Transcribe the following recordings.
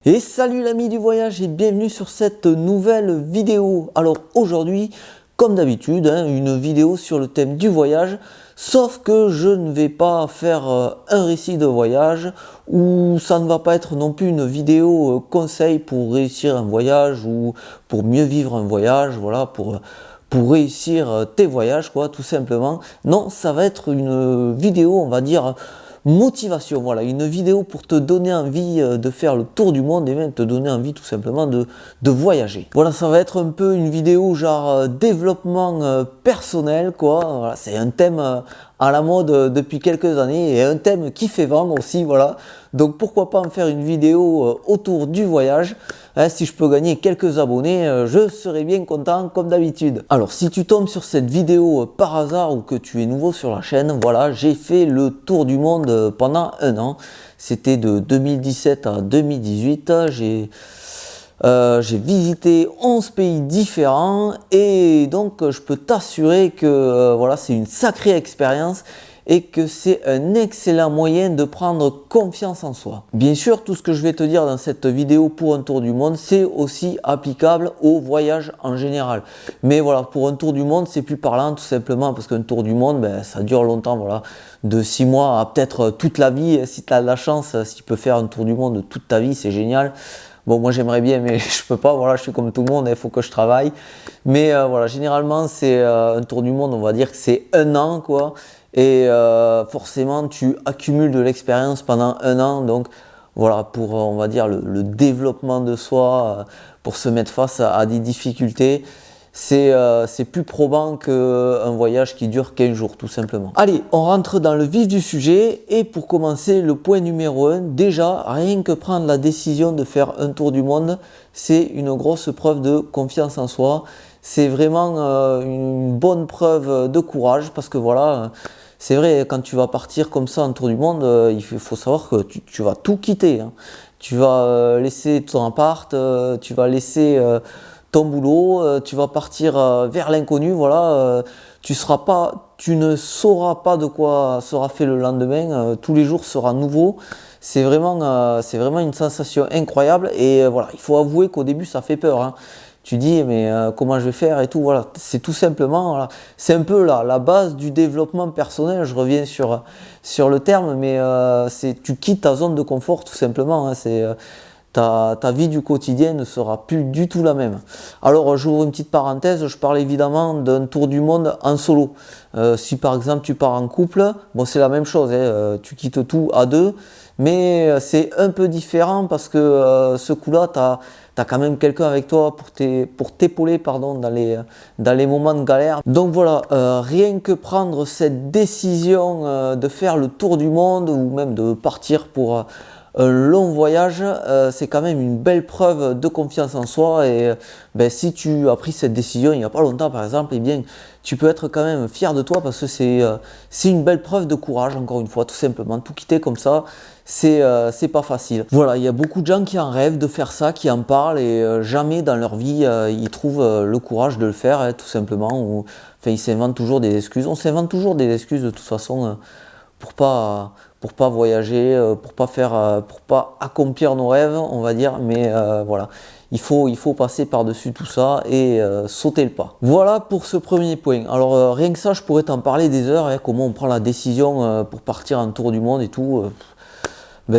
Et salut l'ami du voyage et bienvenue sur cette nouvelle vidéo. Alors aujourd'hui, comme d'habitude, une vidéo sur le thème du voyage, sauf que je ne vais pas faire un récit de voyage ou ça ne va pas être non plus une vidéo conseil pour réussir un voyage ou pour mieux vivre un voyage, voilà, pour réussir tes voyages, quoi, tout simplement. Non, ça va être une vidéo, on va dire, motivation, voilà, une vidéo pour te donner envie de faire le tour du monde et même te donner envie tout simplement de voyager. Voilà, ça va être un peu une vidéo genre développement personnel, quoi. Voilà, c'est un thème à la mode depuis quelques années et un thème qui fait vendre aussi, voilà. Donc pourquoi pas en faire une vidéo autour du voyage. Si je peux gagner quelques abonnés, je serai bien content comme d'habitude. Alors si tu tombes sur cette vidéo par hasard ou que tu es nouveau sur la chaîne, voilà, j'ai fait le tour du monde pendant un an. C'était de 2017 à 2018. J'ai visité 11 pays différents et donc je peux t'assurer que voilà, c'est une sacrée expérience et que c'est un excellent moyen de prendre confiance en soi. Bien sûr, tout ce que je vais te dire dans cette vidéo pour un tour du monde, c'est aussi applicable au voyage en général. Mais voilà, pour un tour du monde, c'est plus parlant tout simplement parce qu'un tour du monde, ça dure longtemps, voilà, de 6 mois à peut-être toute la vie. Si tu as de la chance, si tu peux faire un tour du monde toute ta vie, c'est génial. Bon, moi j'aimerais bien, mais je peux pas, voilà, je suis comme tout le monde, il faut que je travaille. Mais voilà, généralement, c'est un tour du monde, on va dire que c'est un an, quoi. Et forcément, tu accumules de l'expérience pendant un an, donc voilà, pour, on va dire, le développement de soi, pour se mettre face à des difficultés. C'est plus probant qu'un voyage qui dure 15 jours, tout simplement. Allez, on rentre dans le vif du sujet. Et pour commencer, le point numéro 1, déjà, rien que prendre la décision de faire un tour du monde, c'est une grosse preuve de confiance en soi. C'est vraiment une bonne preuve de courage parce que voilà, c'est vrai, quand tu vas partir comme ça en tour du monde, il faut savoir que tu vas tout quitter. Tu vas laisser ton appart, tu vas laisser ton boulot, tu vas partir vers l'inconnu, voilà, tu ne sauras pas de quoi sera fait le lendemain, tous les jours sera nouveau, c'est vraiment une sensation incroyable et voilà, il faut avouer qu'au début ça fait peur, Tu dis mais comment je vais faire et tout, voilà, c'est tout simplement, voilà, c'est un peu la base du développement personnel, je reviens sur le terme, mais tu quittes ta zone de confort tout simplement, ta vie du quotidien ne sera plus du tout la même. Alors j'ouvre une petite parenthèse, je parle évidemment d'un tour du monde en solo. Si par exemple tu pars en couple, bon c'est la même chose, tu quittes tout à deux, mais c'est un peu différent parce que ce coup-là, tu as quand même quelqu'un avec toi pour t'épauler dans les moments de galère. Donc voilà, rien que prendre cette décision de faire le tour du monde ou même de partir pour un long voyage, c'est quand même une belle preuve de confiance en soi et si tu as pris cette décision il n'y a pas longtemps par exemple, eh bien tu peux être quand même fier de toi parce que c'est une belle preuve de courage, encore une fois, tout simplement. Tout quitter comme ça, c'est pas facile. Voilà, il y a beaucoup de gens qui en rêvent de faire ça, qui en parlent et jamais dans leur vie ils trouvent le courage de le faire, tout simplement. Enfin, ils s'inventent toujours des excuses. On s'invente toujours des excuses de toute façon pour pas voyager, pour pas accomplir nos rêves, on va dire, mais voilà, il faut passer par-dessus tout ça et sauter le pas. Voilà pour ce premier point. Alors rien que ça, je pourrais t'en parler des heures, comment on prend la décision pour partir en tour du monde et tout.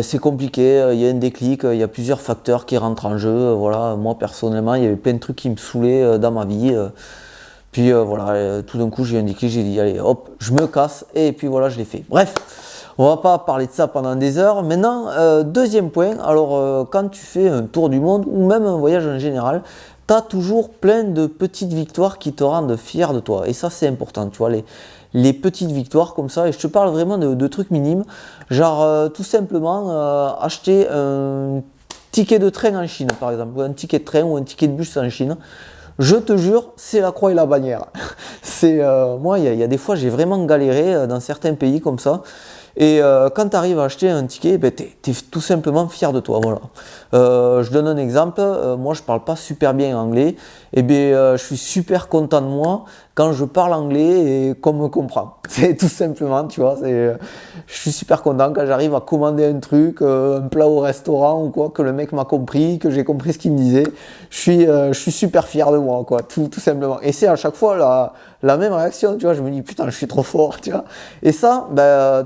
C'est compliqué, il y a un déclic, il y a plusieurs facteurs qui rentrent en jeu. Voilà, moi personnellement, il y avait plein de trucs qui me saoulaient dans ma vie. Puis voilà, tout d'un coup j'ai eu un déclic, j'ai dit allez hop, je me casse et puis voilà, je l'ai fait. Bref, on va pas parler de ça pendant des heures. Maintenant, deuxième point, alors quand tu fais un tour du monde ou même un voyage en général, tu as toujours plein de petites victoires qui te rendent fier de toi. Et ça c'est important, tu vois, les petites victoires comme ça. Et je te parle vraiment de trucs minimes, genre tout simplement acheter un ticket de train en Chine par exemple, ou un ticket de train ou un ticket de bus en Chine. Je te jure, c'est la croix et la bannière. Moi, il y a des fois, j'ai vraiment galéré dans certains pays comme ça. Et quand tu arrives à acheter un ticket, tu es tout simplement fier de toi. Voilà. Je donne un exemple. Moi, je parle pas super bien anglais. Je suis super content de moi quand je parle anglais et qu'on me comprend. C'est tout simplement, tu vois, je suis super content quand j'arrive à commander un truc, un plat au restaurant ou quoi, que le mec m'a compris, que j'ai compris ce qu'il me disait. Je suis super fier de moi, quoi, tout simplement. Et c'est à chaque fois la même réaction, tu vois, je me dis putain, je suis trop fort, tu vois. Et ça,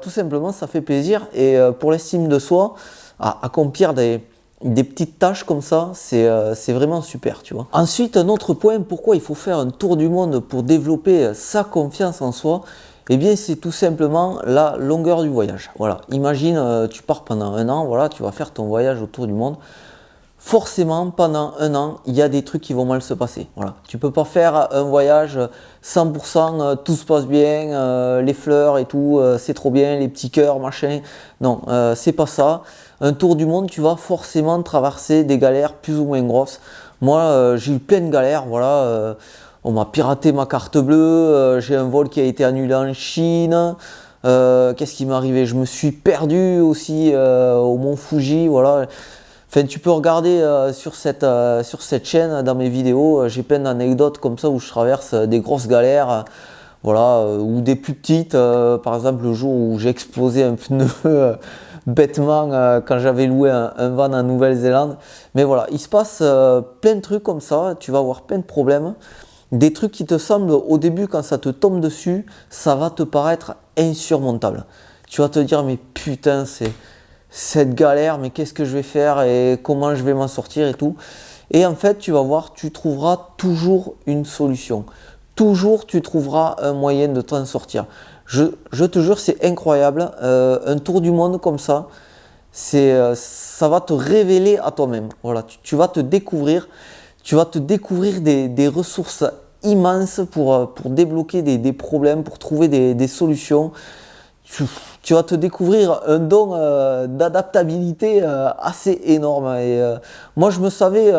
tout simplement, ça fait plaisir. Et pour l'estime de soi, accomplir des petites tâches comme ça, c'est vraiment super, tu vois. Ensuite, un autre point, pourquoi il faut faire un tour du monde pour développer sa confiance en soi, eh bien, c'est tout simplement la longueur du voyage. Voilà, imagine, tu pars pendant un an, voilà, tu vas faire ton voyage autour du monde. Forcément, pendant un an, il y a des trucs qui vont mal se passer. Voilà. Tu peux pas faire un voyage 100%, tout se passe bien, les fleurs et tout, c'est trop bien, les petits cœurs, machin. Non, c'est pas ça. Un tour du monde, tu vas forcément traverser des galères plus ou moins grosses. Moi, j'ai eu plein de galères, voilà. On m'a piraté ma carte bleue, j'ai un vol qui a été annulé en Chine. Qu'est-ce qui m'est arrivé? Je me suis perdu aussi au mont Fuji, voilà. Enfin, tu peux regarder sur cette chaîne, dans mes vidéos, j'ai plein d'anecdotes comme ça où je traverse des grosses galères, voilà, ou des plus petites. Par exemple, le jour où j'ai explosé un pneu bêtement quand j'avais loué un van en Nouvelle-Zélande. Mais voilà, il se passe plein de trucs comme ça, tu vas avoir plein de problèmes. Des trucs qui te semblent au début, quand ça te tombe dessus, ça va te paraître insurmontable. Tu vas te dire, mais putain, c'est cette galère, mais qu'est-ce que je vais faire et comment je vais m'en sortir et tout. Et en fait, tu vas voir, tu trouveras toujours une solution. Toujours, tu trouveras un moyen de t'en sortir. Je te jure, c'est incroyable. Un tour du monde comme ça, ça va te révéler à toi-même. Voilà, tu vas te découvrir. Tu vas te découvrir des ressources immenses pour débloquer des problèmes, pour trouver des solutions. Tu vas te découvrir un don d'adaptabilité assez énorme. Et moi, je me savais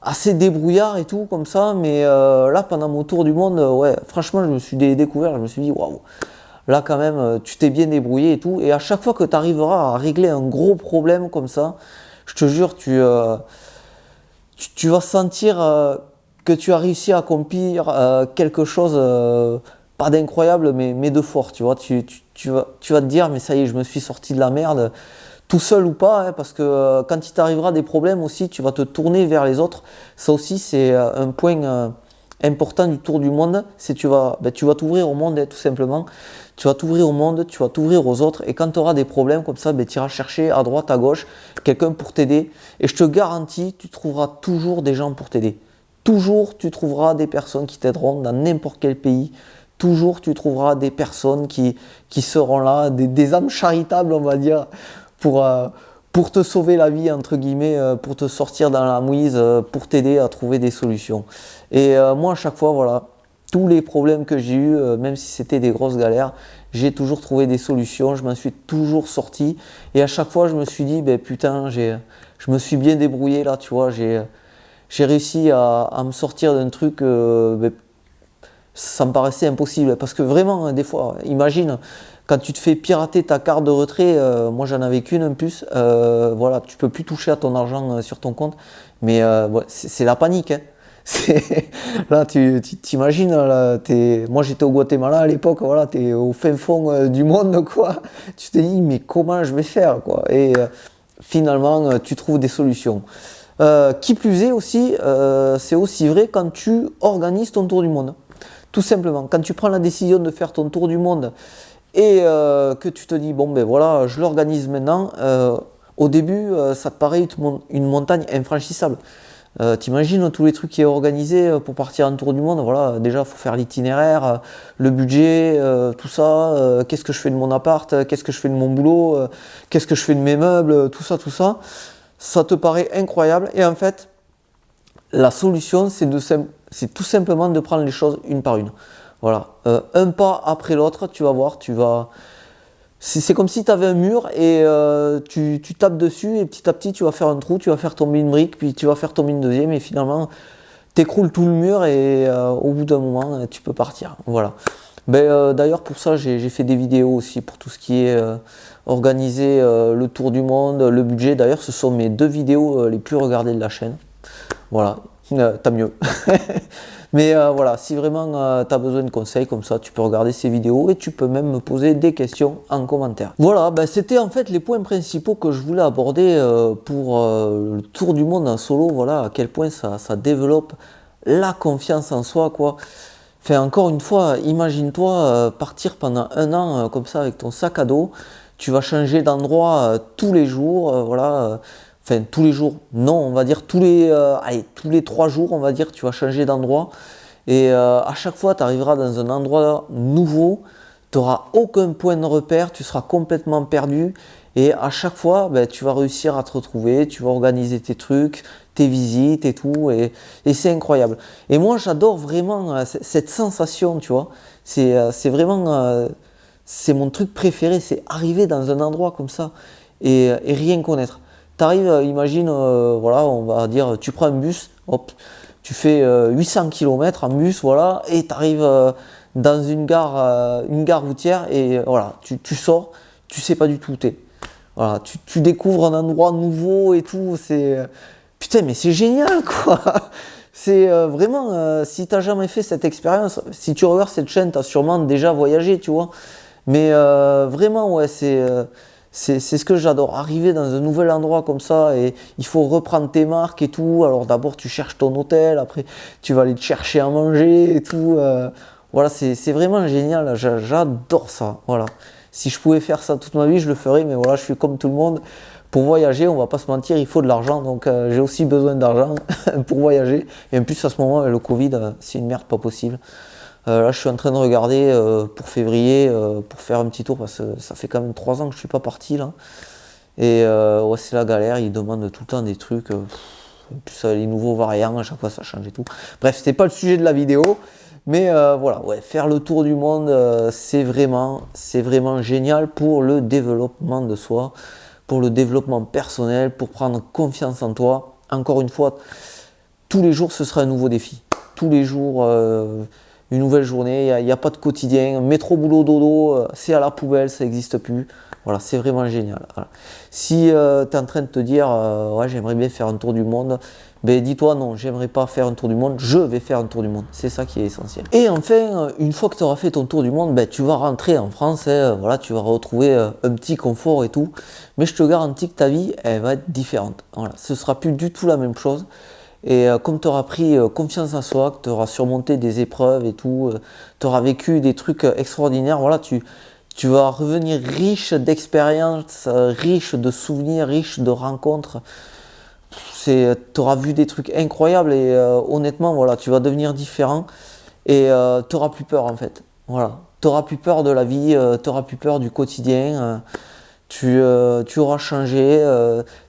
assez débrouillard et tout, comme ça, mais là, pendant mon tour du monde, ouais, franchement, je me suis découvert, je me suis dit, waouh, là, quand même, tu t'es bien débrouillé et tout. Et à chaque fois que tu arriveras à régler un gros problème comme ça, je te jure, tu vas sentir que tu as réussi à accomplir quelque chose, pas d'incroyable, mais de fort, tu vois. Tu vas te dire, mais ça y est, je me suis sorti de la merde, tout seul ou pas, hein, parce que quand il t'arrivera des problèmes aussi, tu vas te tourner vers les autres. Ça aussi, c'est un point important du tour du monde, c'est tu vas t'ouvrir au monde, hein, tout simplement. Tu vas t'ouvrir au monde, tu vas t'ouvrir aux autres, et quand tu auras des problèmes comme ça, tu iras chercher à droite, à gauche, quelqu'un pour t'aider. Et je te garantis, tu trouveras toujours des gens pour t'aider. Toujours, tu trouveras des personnes qui t'aideront dans n'importe quel pays. Toujours, tu trouveras des personnes qui seront là, des âmes charitables, on va dire, pour te sauver la vie, entre guillemets, pour te sortir dans la mouise, pour t'aider à trouver des solutions. Et moi, à chaque fois, voilà, tous les problèmes que j'ai eus, même si c'était des grosses galères, j'ai toujours trouvé des solutions, je m'en suis toujours sorti. Et à chaque fois, je me suis dit, ben putain, je me suis bien débrouillé là, tu vois, j'ai réussi à me sortir d'un truc, ça me paraissait impossible. Parce que vraiment, des fois, imagine, quand tu te fais pirater ta carte de retrait, moi j'en avais qu'une en plus, voilà, tu peux plus toucher à ton argent sur ton compte, mais ouais, c'est la panique, hein. Là, tu t'imagines, là, moi j'étais au Guatemala à l'époque, voilà, tu es au fin fond du monde, quoi. Tu te dis, mais comment je vais faire, quoi. Et finalement, tu trouves des solutions. Qui plus est aussi, c'est aussi vrai quand tu organises ton tour du monde. Tout simplement, quand tu prends la décision de faire ton tour du monde et que tu te dis, bon ben voilà, je l'organise maintenant, au début, ça te paraît une montagne infranchissable. T'imagines tous les trucs qui est organisé pour partir en tour du monde, voilà, déjà il faut faire l'itinéraire, le budget, tout ça, qu'est-ce que je fais de mon appart, qu'est-ce que je fais de mon boulot, qu'est-ce que je fais de mes meubles, tout ça, ça te paraît incroyable. Et en fait, la solution, c'est tout simplement de prendre les choses une par une. Voilà, un pas après l'autre, tu vas voir, c'est comme si tu avais un mur et tu tapes dessus et petit à petit tu vas faire un trou, tu vas faire tomber une brique, puis tu vas faire tomber une deuxième et finalement tu écroules tout le mur et au bout d'un moment tu peux partir. Voilà. D'ailleurs pour ça j'ai fait des vidéos aussi pour tout ce qui est organiser le tour du monde, le budget. D'ailleurs ce sont mes 2 vidéos les plus regardées de la chaîne. Voilà. Tant mieux. Mais voilà, si vraiment tu as besoin de conseils comme ça, tu peux regarder ces vidéos et tu peux même me poser des questions en commentaire. Voilà, ben, c'était en fait les points principaux que je voulais aborder pour le tour du monde en solo. Voilà, à quel point ça développe la confiance en soi, quoi. Enfin, encore une fois, imagine-toi partir pendant un an comme ça avec ton sac à dos. Tu vas changer d'endroit tous les jours, voilà. Enfin, tous les jours, non, on va dire tous les 3 jours, on va dire, tu vas changer d'endroit. Et à chaque fois, tu arriveras dans un endroit nouveau, tu n'auras aucun point de repère, tu seras complètement perdu. Et à chaque fois, ben, tu vas réussir à te retrouver, tu vas organiser tes trucs, tes visites et tout. Et c'est incroyable. Et moi, j'adore vraiment cette sensation, tu vois. C'est vraiment, c'est mon truc préféré, c'est arriver dans un endroit comme ça et rien connaître. T'arrives, imagine, voilà, on va dire, tu prends un bus, hop, tu fais 800 km en bus, voilà, et tu arrives dans une gare routière, et voilà, tu sors, tu sais pas du tout où t'es. Voilà, tu découvres un endroit nouveau et tout, putain, mais c'est génial, quoi! C'est vraiment, si t'as jamais fait cette expérience, si tu regardes cette chaîne, t'as sûrement déjà voyagé, tu vois. Mais vraiment, ouais, c'est ce que j'adore, arriver dans un nouvel endroit comme ça et il faut reprendre tes marques et tout. Alors d'abord tu cherches ton hôtel, après tu vas aller te chercher à manger et tout. Voilà, c'est vraiment génial, j'adore ça. Voilà. Si je pouvais faire ça toute ma vie, je le ferais, mais voilà, je suis comme tout le monde. Pour voyager, on va pas se mentir, il faut de l'argent, donc j'ai aussi besoin d'argent pour voyager. Et en plus à ce moment, le Covid, c'est une merde pas possible. Là, je suis en train de regarder pour février, pour faire un petit tour, parce que ça fait quand même 3 ans que je suis pas parti là. Et ouais, c'est la galère, ils demandent tout le temps des trucs. Plus les nouveaux variants, à chaque fois ça change et tout. Bref, c'était pas le sujet de la vidéo. Mais voilà, ouais, faire le tour du monde, c'est vraiment génial pour le développement de soi, pour le développement personnel, pour prendre confiance en toi. Encore une fois, tous les jours, ce sera un nouveau défi. Tous les jours, une nouvelle journée, il n'y a pas de quotidien. Métro, boulot, dodo, c'est à la poubelle, ça n'existe plus. Voilà, c'est vraiment génial. Voilà. Si tu es en train de te dire, ouais, j'aimerais bien faire un tour du monde, ben dis-toi, non, j'aimerais pas faire un tour du monde, je vais faire un tour du monde. C'est ça qui est essentiel. Et enfin, une fois que tu auras fait ton tour du monde, ben, tu vas rentrer en France, voilà, tu vas retrouver un petit confort et tout. Mais je te garantis que ta vie, elle va être différente. Voilà, ce sera plus du tout la même chose. Et comme tu auras pris confiance en soi, que tu auras surmonté des épreuves et tout, tu auras vécu des trucs extraordinaires, voilà, tu vas revenir riche d'expériences, riche de souvenirs, riche de rencontres. Tu auras vu des trucs incroyables et honnêtement, voilà, tu vas devenir différent et tu n'auras plus peur en fait. Voilà, tu n'auras plus peur de la vie, tu n'auras plus peur du quotidien. Tu auras changé,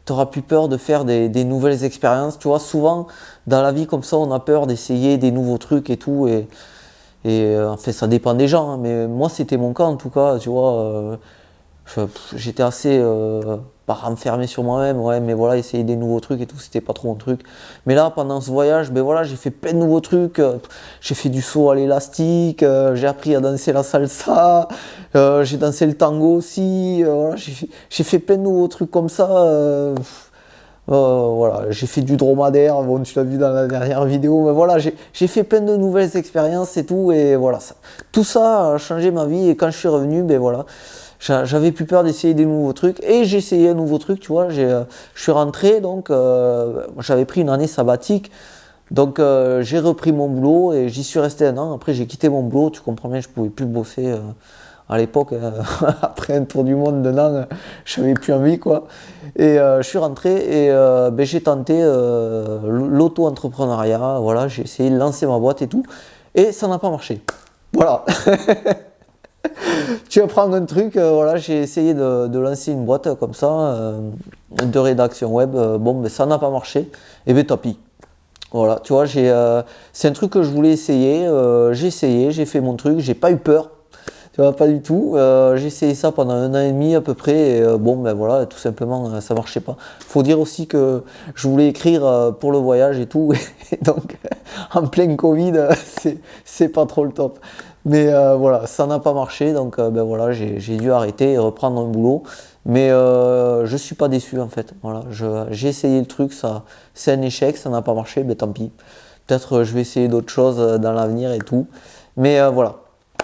tu n'auras plus peur de faire des nouvelles expériences. Tu vois, souvent dans la vie comme ça, on a peur d'essayer des nouveaux trucs et tout. Et en fait, ça dépend des gens, hein, mais moi, c'était mon cas en tout cas. Tu vois, j'étais assez pas renfermé sur moi-même, ouais, mais voilà, essayer des nouveaux trucs et tout, c'était pas trop mon truc. Mais là, pendant ce voyage, ben voilà, j'ai fait plein de nouveaux trucs. J'ai fait du saut à l'élastique, j'ai appris à danser la salsa, j'ai dansé le tango aussi. Voilà, j'ai fait plein de nouveaux trucs comme ça. Voilà, j'ai fait du dromadaire, bon, tu l'as vu dans la dernière vidéo, mais voilà, j'ai fait plein de nouvelles expériences et tout, et voilà, tout ça a changé ma vie, et quand je suis revenu, ben voilà, j'avais plus peur d'essayer des nouveaux trucs, et j'ai essayé un nouveau truc, tu vois, je suis rentré, donc j'avais pris une année sabbatique, donc j'ai repris mon boulot, et j'y suis resté un an, après j'ai quitté mon boulot, tu comprends bien, je pouvais plus bosser à l'époque, après un tour du monde d'un an, je n'avais plus envie, quoi. Et je suis rentré et ben, j'ai tenté l'auto-entrepreneuriat, voilà, j'ai essayé de lancer ma boîte et tout, et ça n'a pas marché. Voilà. Tu apprends un truc, voilà, j'ai essayé de lancer une boîte comme ça, de rédaction web, bon, ben, ça n'a pas marché, et ben tant pis. Voilà, tu vois, c'est un truc que je voulais essayer, j'ai essayé, j'ai fait mon truc, j'ai pas eu peur. Tu vois, pas du tout. J'ai essayé ça pendant 1 an et demi à peu près. Et, bon, ben voilà, tout simplement, ça marchait pas. Faut dire aussi que je voulais écrire pour le voyage et tout. Et donc, en plein Covid, c'est pas trop le top. Mais voilà, ça n'a pas marché. Donc, ben voilà, j'ai dû arrêter et reprendre un boulot. Mais je suis pas déçu en fait. Voilà, j'ai essayé le truc, ça, c'est un échec, ça n'a pas marché, ben tant pis. Peut-être je vais essayer d'autres choses dans l'avenir et tout. Mais voilà.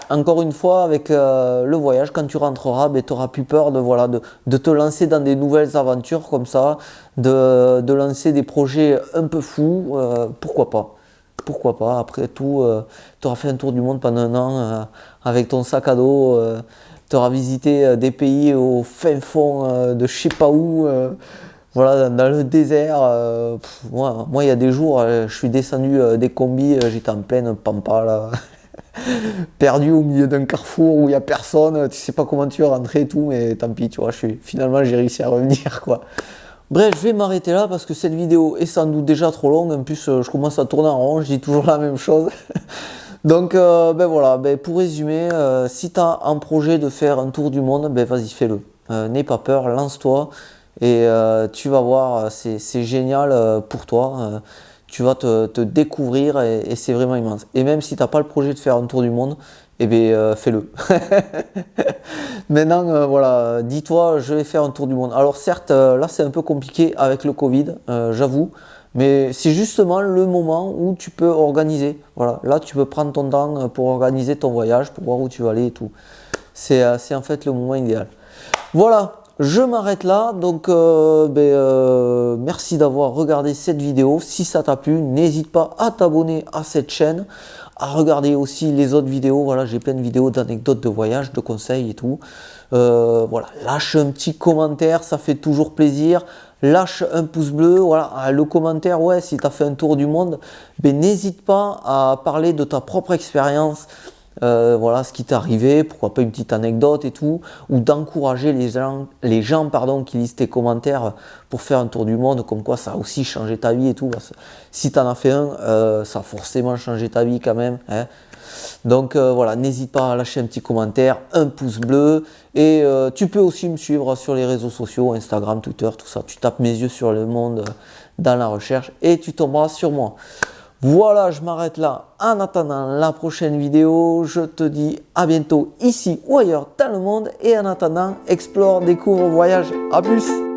Encore une fois, avec le voyage, quand tu rentreras, ben, tu n'auras plus peur voilà, de te lancer dans des nouvelles aventures comme ça, de lancer des projets un peu fous. Pourquoi pas? Pourquoi pas? Après tout, tu auras fait un tour du monde pendant un an avec ton sac à dos. Tu auras visité des pays au fin fond de je sais pas où. Voilà, dans le désert. Moi, il y a des jours, je suis descendu des combis, j'étais en pleine pampa là. Perdu au milieu d'un carrefour où il n'y a personne, tu sais pas comment tu es rentré et tout, mais tant pis, tu vois, finalement j'ai réussi à revenir quoi. Bref, je vais m'arrêter là parce que cette vidéo est sans doute déjà trop longue, en plus je commence à tourner en rond, je dis toujours la même chose. Donc ben voilà, ben, pour résumer, si tu as un projet de faire un tour du monde, ben vas-y fais-le. N'aie pas peur, lance-toi et tu vas voir, c'est génial pour toi. Tu vas te découvrir et c'est vraiment immense. Et même si tu n'as pas le projet de faire un tour du monde, eh bien fais-le. Maintenant, voilà, dis-toi, je vais faire un tour du monde. Alors certes, là c'est un peu compliqué avec le Covid, j'avoue, mais c'est justement le moment où tu peux organiser. Voilà, là tu peux prendre ton temps pour organiser ton voyage, pour voir où tu vas aller et tout. C'est en fait le moment idéal. Voilà. Je m'arrête là, donc merci d'avoir regardé cette vidéo. Si ça t'a plu, n'hésite pas à t'abonner à cette chaîne, à regarder aussi les autres vidéos. Voilà, j'ai plein de vidéos d'anecdotes de voyage, de conseils et tout. Voilà, lâche un petit commentaire, ça fait toujours plaisir. Lâche un pouce bleu, voilà, le commentaire, ouais, si tu as fait un tour du monde, ben, n'hésite pas à parler de ta propre expérience. Voilà ce qui t'est arrivé, pourquoi pas une petite anecdote et tout, ou d'encourager les gens qui lisent tes commentaires pour faire un tour du monde, comme quoi ça a aussi changé ta vie et tout. Si tu en as fait un, ça a forcément changé ta vie quand même. Hein. Donc voilà, n'hésite pas à lâcher un petit commentaire, un pouce bleu, et tu peux aussi me suivre sur les réseaux sociaux, Instagram, Twitter, tout ça. Tu tapes mes yeux sur le monde dans la recherche et tu tomberas sur moi. Voilà, je m'arrête là. En attendant la prochaine vidéo, je te dis à bientôt ici ou ailleurs dans le monde. Et en attendant, explore, découvre, voyage. À plus!